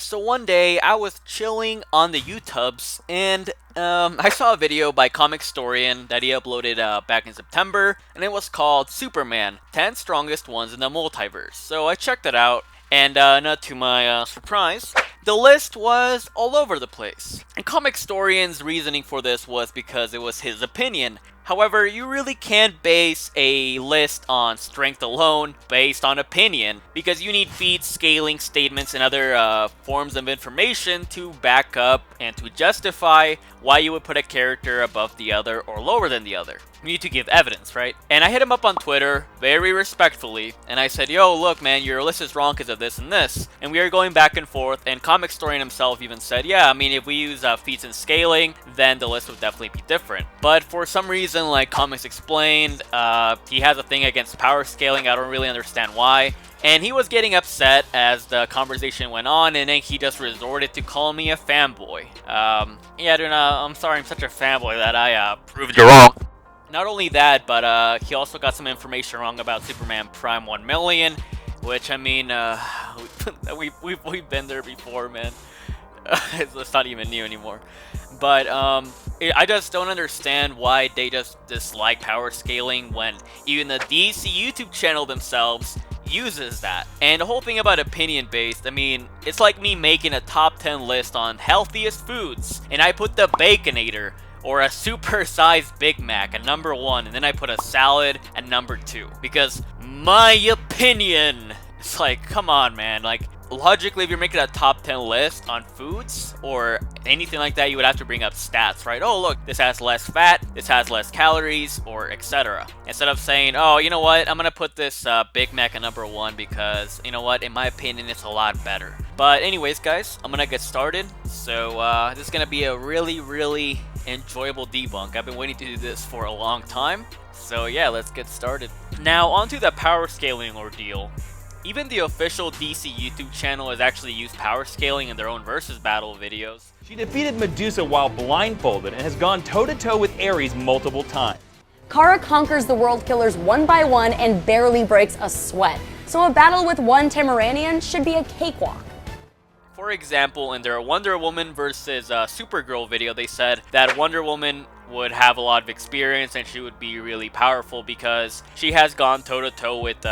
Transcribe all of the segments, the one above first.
So one day I was chilling on the YouTubes and I saw a video by Comicstorian that he uploaded back in September, and it was called Superman, 10 Strongest Ones in the Multiverse. So I checked it out, and not to my surprise, the list was all over the place. And Comicstorian's reasoning for this was because it was his opinion. However, you really can't base a list on strength alone based on opinion, because you need feats, scaling, statements, and other forms of information to back up and to justify why you would put a character above the other or lower than the other. You need to give evidence, right? And I hit him up on Twitter very respectfully, and I said, yo, look man, your list is wrong because of this and this. And we are going back and forth, and Comicstorian himself even said, yeah, I mean, if we use feats and scaling, then the list would definitely be different. But for some reason, like Comics explained, he has a thing against power scaling. I don't really understand why. And he was getting upset as the conversation went on, and then he just resorted to calling me a fanboy. Yeah, dude, I'm sorry I'm such a fanboy that I proved you wrong. Not only that, but he also got some information wrong about Superman Prime 1 million, which, I mean, we've been there before, man. It's not even new anymore. But I just don't understand why they just dislike power scaling when even the DC YouTube channel themselves uses that. And the whole thing about opinion based, I mean, it's like me making a top 10 list on healthiest foods, and I put the Baconator or a super-sized Big Mac at number 1, and then I put a salad at number 2. Because my opinion, it's like, come on, man. Like, logically, if you're making a top 10 list on foods or anything like that, you would have to bring up stats, right? Oh, look, this has less fat, this has less calories, or etc. Instead of saying, oh, you know what, I'm gonna put this Big Mac at number 1 because, you know what, in my opinion, it's a lot better. But anyways, guys, I'm gonna get started. So this is gonna be a really enjoyable debunk. I've been waiting to do this for a long time. So yeah, let's get started. Now, onto the power scaling ordeal. Even the official DC YouTube channel has actually used power scaling in their own versus battle videos. She defeated Medusa while blindfolded and has gone toe-to-toe with Ares multiple times. Kara conquers the world killers one by one and barely breaks a sweat. So a battle with one Tamaranian should be a cakewalk. For example, in their Wonder Woman versus Supergirl video, they said that Wonder Woman would have a lot of experience and she would be really powerful because she has gone toe-to-toe with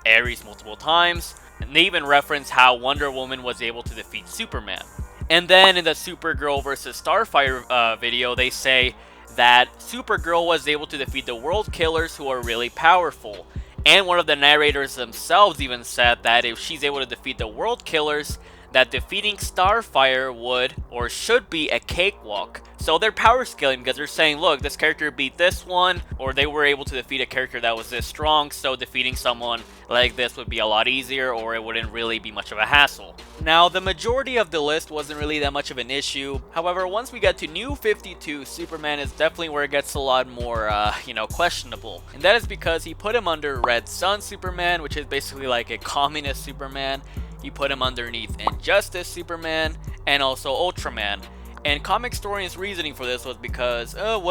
Ares multiple times, and they even reference how Wonder Woman was able to defeat Superman. And then in the Supergirl versus Starfire video, they say that Supergirl was able to defeat the world killers who are really powerful. And one of the narrators themselves even said that if she's able to defeat the world killers, that defeating Starfire would or should be a cakewalk. So they're power scaling because they're saying, look, this character beat this one, or they were able to defeat a character that was this strong, so defeating someone like this would be a lot easier, or it wouldn't really be much of a hassle. Now, the majority of the list wasn't really that much of an issue. However, once we get to New 52, Superman is definitely where it gets a lot more, questionable. And that is because he put him under Red Sun Superman, which is basically like a communist Superman. He put him underneath Injustice Superman, and also Ultraman. And Comicstorian's reasoning for this was because, they don't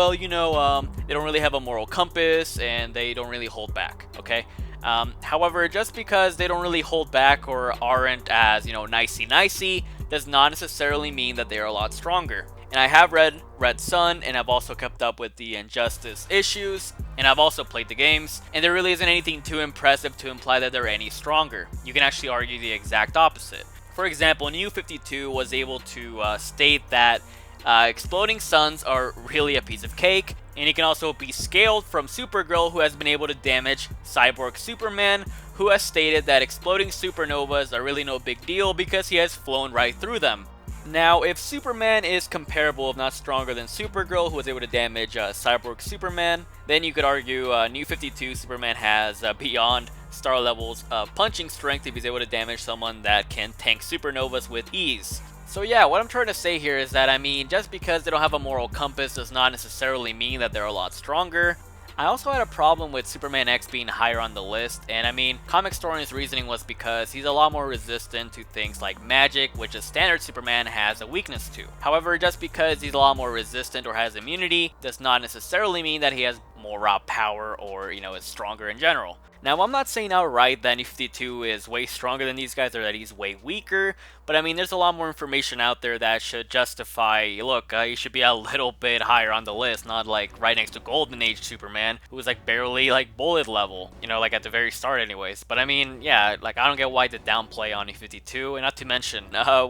really have a moral compass, and they don't really hold back, okay? However, just because they don't really hold back or aren't as, nicey-nicey, does not necessarily mean that they're a lot stronger. And I have read Red Sun, and I've also kept up with the Injustice issues, and I've also played the games, and there really isn't anything too impressive to imply that they're any stronger. You can actually argue the exact opposite. For example, New 52 was able to state that exploding suns are really a piece of cake, and it can also be scaled from Supergirl, who has been able to damage Cyborg Superman, who has stated that exploding supernovas are really no big deal because he has flown right through them. Now, if Superman is comparable, if not stronger than Supergirl, who was able to damage Cyborg Superman, then you could argue New 52 Superman has beyond star levels of punching strength if he's able to damage someone that can tank supernovas with ease. So yeah, what I'm trying to say here is that, I mean, just because they don't have a moral compass does not necessarily mean that they're a lot stronger. I also had a problem with Superman X being higher on the list, and I mean, Comicstorian's reasoning was because he's a lot more resistant to things like magic, which a standard Superman has a weakness to. However, just because he's a lot more resistant or has immunity does not necessarily mean that he has more raw power or, is stronger in general. Now, I'm not saying outright that New 52 is way stronger than these guys or that he's way weaker, but I mean, there's a lot more information out there that should justify, look, he should be a little bit higher on the list, not like right next to Golden Age Superman, who was like barely like bullet level, like at the very start anyways. But I mean, yeah, like I don't get why the downplay on New 52, and not to mention,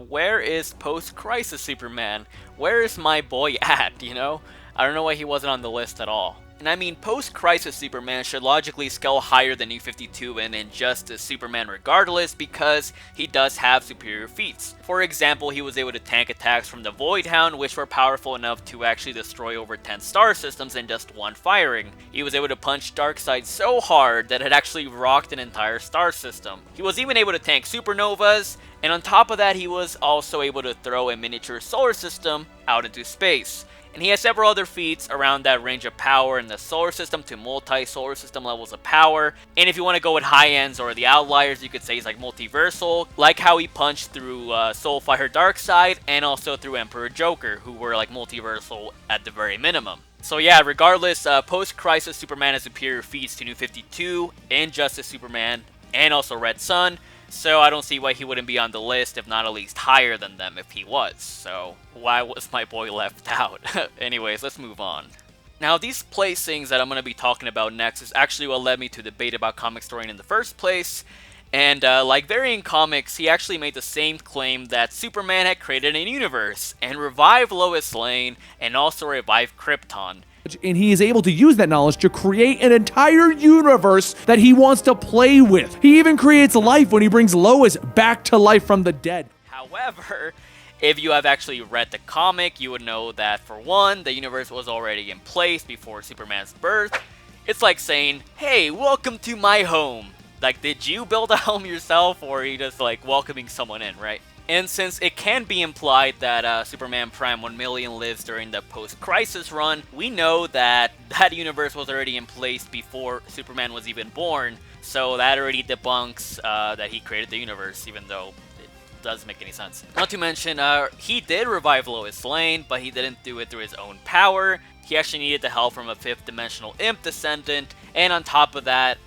where is post-crisis Superman? Where is my boy at, I don't know why he wasn't on the list at all. And I mean, post-crisis Superman should logically scale higher than New 52 and Injustice Superman regardless, because he does have superior feats. For example, he was able to tank attacks from the Void Hound, which were powerful enough to actually destroy over 10 star systems in just one firing. He was able to punch Darkseid so hard that it actually rocked an entire star system. He was even able to tank supernovas, and on top of that, he was also able to throw a miniature solar system out into space. And he has several other feats around that range of power in the solar system to multi-solar system levels of power. And if you want to go with high ends or the outliers, you could say he's like multiversal, like how he punched through Soulfire Darkseid and also through Emperor Joker, who were like multiversal at the very minimum. So yeah, regardless, post-crisis Superman has superior feats to New 52, Injustice Superman, and also Red Sun. So I don't see why he wouldn't be on the list, if not at least higher than them if he was. So why was my boy left out? Anyways, let's move on. Now, these placings that I'm going to be talking about next is actually what led me to debate about Comicstorian in the first place. And like Variant Comics, he actually made the same claim that Superman had created a universe and revived Lois Lane and also revived Krypton. And he is able to use that knowledge to create an entire universe that he wants to play with. He even creates life when he brings Lois back to life from the dead. However, if you have actually read the comic, you would know that for one, the universe was already in place before Superman's birth. It's like saying, hey, welcome to my home. Like, did you build a home yourself, or are you just like welcoming someone in, right? And since it can be implied that Superman Prime 1 million lives during the post-crisis run, we know that that universe was already in place before Superman was even born, so that already debunks that he created the universe, even though it doesn't make any sense. Not to mention, he did revive Lois Lane, but he didn't do it through his own power. He actually needed the help from a 5th dimensional imp descendant, and on top of that,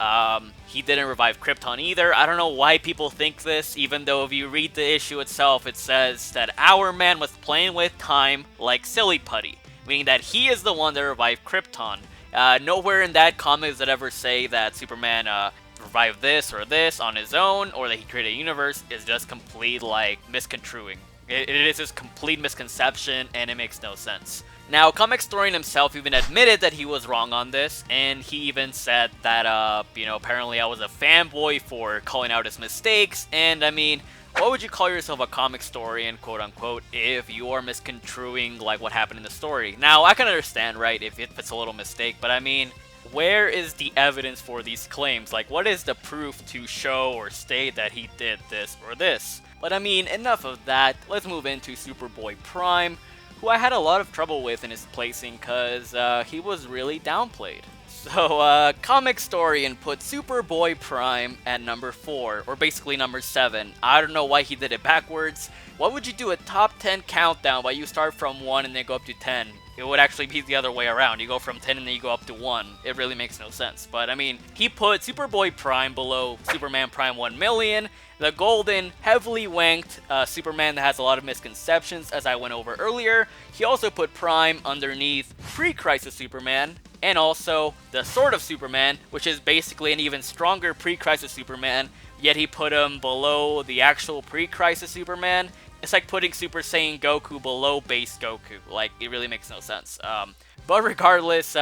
he didn't revive Krypton either. I don't know why people think this, even though if you read the issue itself, it says that our man was playing with time like Silly Putty, meaning that he is the one that revived Krypton. Nowhere in that comic does it ever say that Superman revived this or this on his own, or that he created a universe. It's just complete, like, misconstruing. It is just complete misconception, and it makes no sense. Now, Comicstorian himself even admitted that he was wrong on this, and he even said that, apparently I was a fanboy for calling out his mistakes, and I mean, what would you call yourself a Comicstorian, quote-unquote, if you are misconstruing, like, what happened in the story? Now, I can understand, right, if it's a little mistake, but I mean, where is the evidence for these claims? Like, what is the proof to show or state that he did this or this? But I mean, enough of that, let's move into Superboy-Prime, who I had a lot of trouble with in his placing because he was really downplayed. So, Comicstorian put Superboy-Prime at number 4, or basically number 7. I don't know why he did it backwards. Why would you do a top 10 countdown while you start from 1 and then go up to 10? It would actually be the other way around. You go from 10 and then you go up to 1. It really makes no sense. But I mean, he put Superboy-Prime below Superman Prime 1 million, the golden, heavily wanked Superman that has a lot of misconceptions, as I went over earlier. He also put Prime underneath pre-crisis Superman, and also the Sword of Superman, which is basically an even stronger pre-crisis Superman, yet he put him below the actual pre-crisis Superman. It's like putting Super Saiyan Goku below base Goku. Like, it really makes no sense. But regardless,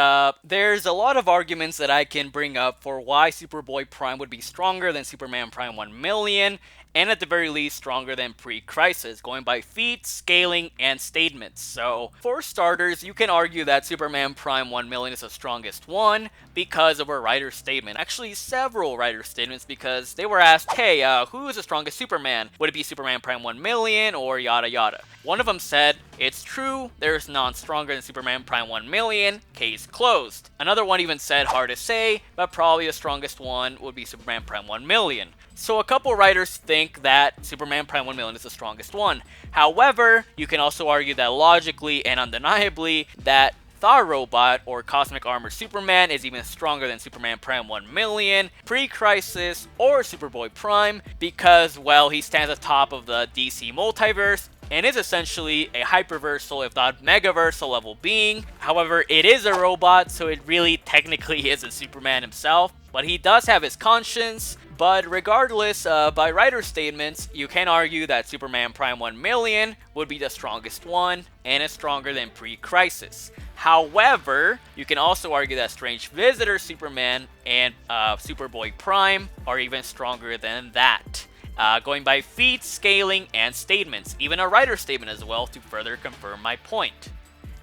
there's a lot of arguments that I can bring up for why Superboy Prime would be stronger than Superman Prime 1 million, and at the very least stronger than pre-crisis, going by feats, scaling, and statements. So, for starters, you can argue that Superman Prime 1 million is the strongest one because of a writer's statement. Actually, several writer's statements, because they were asked, hey, who is the strongest Superman? Would it be Superman Prime 1 million or yada yada? One of them said, it's true, there's none stronger than Superman Prime 1 million, case closed. Another one even said, hard to say, but probably the strongest one would be Superman Prime 1 million. So a couple writers think that Superman Prime 1 million is the strongest one. However, you can also argue that logically and undeniably that Thor Robot or Cosmic Armor Superman is even stronger than Superman Prime 1 million, Pre-Crisis, or Superboy-Prime because, well, he stands atop of the DC Multiverse and is essentially a hyperversal, if not megaversal level being. However, it is a robot, so it really technically isn't Superman himself, but he does have his conscience. But regardless, by writer statements, you can argue that Superman Prime 1 million would be the strongest one, and is stronger than Pre-Crisis. However, you can also argue that Strange Visitor Superman and Superboy-Prime are even stronger than that. Going by feats, scaling, and statements, even a writer statement as well to further confirm my point.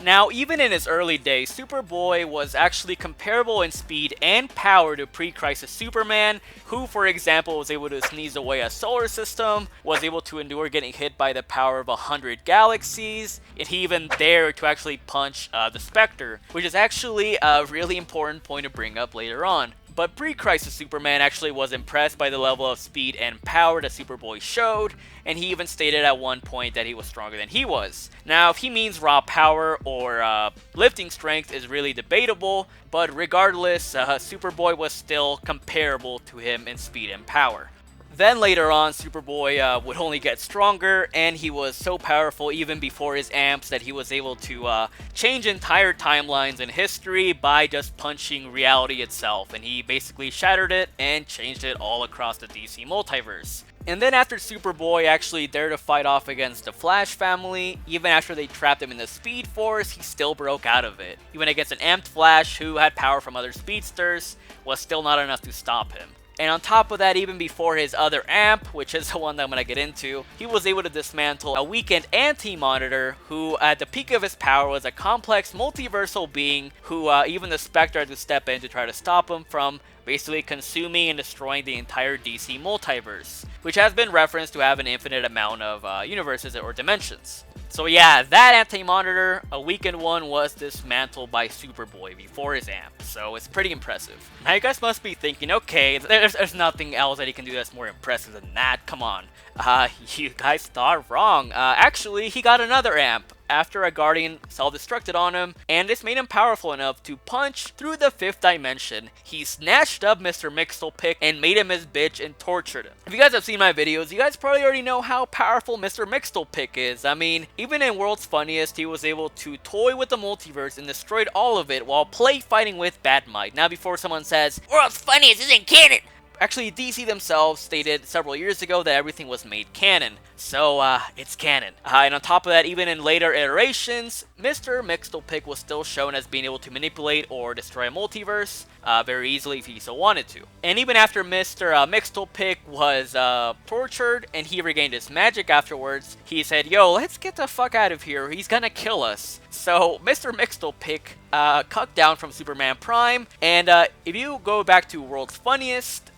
Now, even in his early days, Superboy was actually comparable in speed and power to Pre-Crisis Superman, who, for example, was able to sneeze away a solar system, was able to endure getting hit by the power of 100 galaxies, and he even dared to actually punch the Spectre, which is actually a really important point to bring up later on. But Pre-Crisis Superman actually was impressed by the level of speed and power that Superboy showed, and he even stated at one point that he was stronger than he was. Now, if he means raw power or lifting strength is really debatable, but regardless, Superboy was still comparable to him in speed and power. Then later on, Superboy would only get stronger, and he was so powerful even before his amps that he was able to change entire timelines in history by just punching reality itself, and he basically shattered it and changed it all across the DC Multiverse. And then after Superboy actually dared to fight off against the Flash family, even after they trapped him in the Speed Force, he still broke out of it. Even against an amped Flash who had power from other speedsters, was still not enough to stop him. And on top of that, even before his other amp, which is the one that I'm going to get into, he was able to dismantle a weakened Anti-Monitor, who at the peak of his power was a complex multiversal being who even the Spectre had to step in to try to stop him from basically consuming and destroying the entire DC Multiverse, which has been referenced to have an infinite amount of universes or dimensions. So yeah, that Anti-Monitor, a weakened one, was dismantled by Superboy before his amp, so it's pretty impressive. Now you guys must be thinking, okay, there's nothing else that he can do that's more impressive than that, come on. You guys thought wrong. Actually, he got another amp after a Guardian self-destructed on him, and this made him powerful enough to punch through the 5th dimension. He snatched up Mr. Mxyzptlk and made him his bitch and tortured him. If you guys have seen my videos, you guys probably already know how powerful Mr. Mxyzptlk is. I mean, even in World's Funniest, he was able to toy with the multiverse and destroyed all of it while play fighting with Batmite. Now before someone says, World's Funniest isn't canon! Actually, DC themselves stated several years ago that everything was made canon, so it's canon. And on top of that, even in later iterations, Mr. Mxyzptlk was still shown as being able to manipulate or destroy a multiverse very easily if he so wanted to. And even after Mr. Mxyzptlk was tortured and he regained his magic afterwards, he said, yo, let's get the fuck out of here, he's gonna kill us. So Mr. Mxyzptlk cut down from Superman Prime, and if you go back to World's Funniest,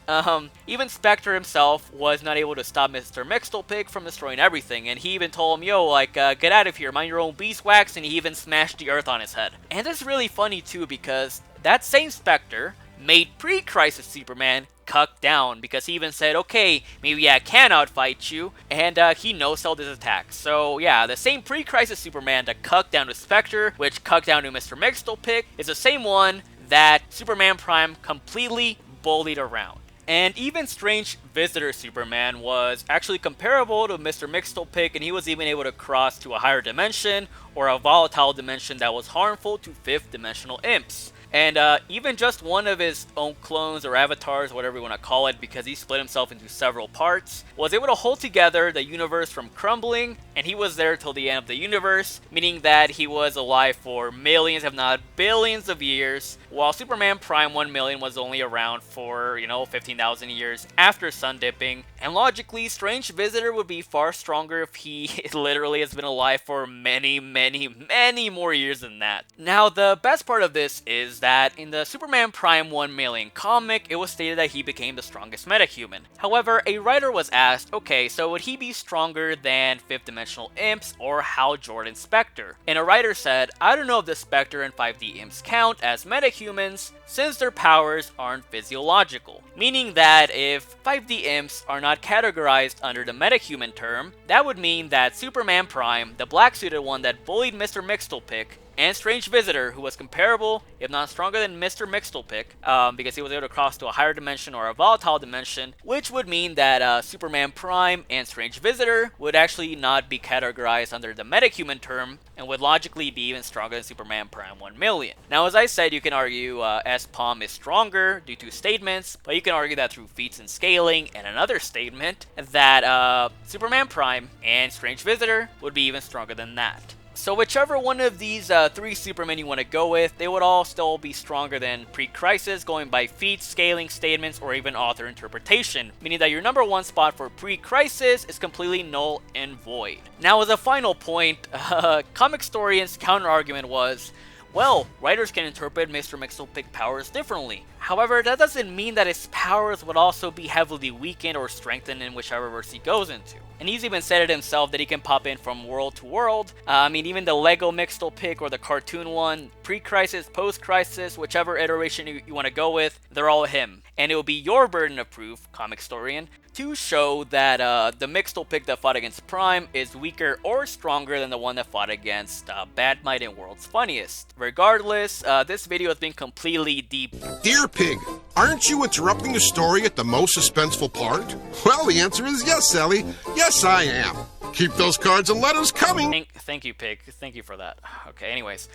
even Spectre himself was not able to stop Mr. Mxyzptlk from destroying everything, and he even told him, yo, like, get out of here, mind your own beeswax, and he even smashed the earth on his head. And that's really funny too, because that same Spectre made Pre-Crisis Superman cut down, because he even said, okay, maybe I can outfight you, and he no-sold his attack. So yeah, the same Pre-Crisis Superman that cut down to Spectre, which cut down to Mr. Mxyzptlk, is the same one that Superman Prime completely bullied around. And even Strange Visitor Superman was actually comparable to Mr. Mxyzptlk, and he was even able to cross to a higher dimension or a volatile dimension that was harmful to 5th dimensional imps. And even just one of his own clones or avatars, whatever you want to call it, because he split himself into several parts, was able to hold together the universe from crumbling, and he was there till the end of the universe, meaning that he was alive for millions, if not billions of years, while Superman Prime 1 million was only around for, 15,000 years after sun dipping. And logically, Strange Visitor would be far stronger if he literally has been alive for many, many, many more years than that. Now, the best part of this is that in the Superman Prime 1 million comic, it was stated that he became the strongest metahuman. However, a writer was asked, okay, so would he be stronger than 5th dimensional imps or Hal Jordan's Spectre? And a writer said, I don't know if the Spectre and 5D imps count as metahumans since their powers aren't physiological. Meaning that if 5D imps are not categorized under the metahuman term, that would mean that Superman Prime, the black-suited one that bullied Mr. Mxyzptlk, and Strange Visitor, who was comparable, if not stronger than Mr. Mxyzptlk, because he was able to cross to a higher dimension or a volatile dimension, which would mean that Superman Prime and Strange Visitor would actually not be categorized under the metahuman term, and would logically be even stronger than Superman Prime 1 million. Now, as I said, you can argue S-Palm is stronger due to statements, but you can argue that through feats and scaling, and another statement that Superman Prime and Strange Visitor would be even stronger than that. So whichever one of these 3 Supermen you want to go with, they would all still be stronger than pre-Crisis, going by feats, scaling, statements, or even author interpretation, meaning that your number 1 spot for pre-Crisis is completely null and void. Now, as a final point, Comicstorian's counter-argument was, well, writers can interpret Mr. Mxyzptlk powers differently. However, that doesn't mean that his powers would also be heavily weakened or strengthened in whichever verse he goes into. And he's even said it himself that he can pop in from world to world. I mean, even the Lego Mxyzptlk or the cartoon one, pre-Crisis, post-Crisis, whichever iteration you want to go with, they're all him. And it will be your burden of proof, Comicstorian, to show that the Mxyzptlk that fought against Prime is weaker or stronger than the one that fought against Bad Might and World's Funniest. Regardless, this video has been completely debunked. Dear Pig, aren't you interrupting the story at the most suspenseful part? Well, the answer is yes, Sally. Yes, I am. Keep those cards and letters coming. Thank you, Pig. Thank you for that. Okay, anyways.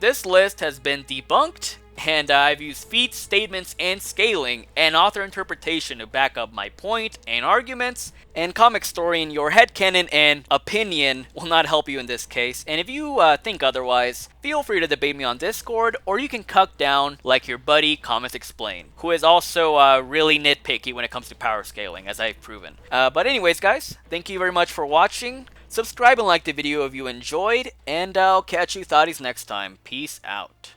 This list has been debunked, and I've used feats, statements, and scaling, and author interpretation to back up my point and arguments. And Comicstorian, your headcanon and opinion will not help you in this case. And if you think otherwise, feel free to debate me on Discord, or you can cuck down like your buddy Comics Explain, who is also really nitpicky when it comes to power scaling, as I've proven. But anyways, guys, thank you very much for watching. Subscribe and like the video if you enjoyed, and I'll catch you thotties next time. Peace out.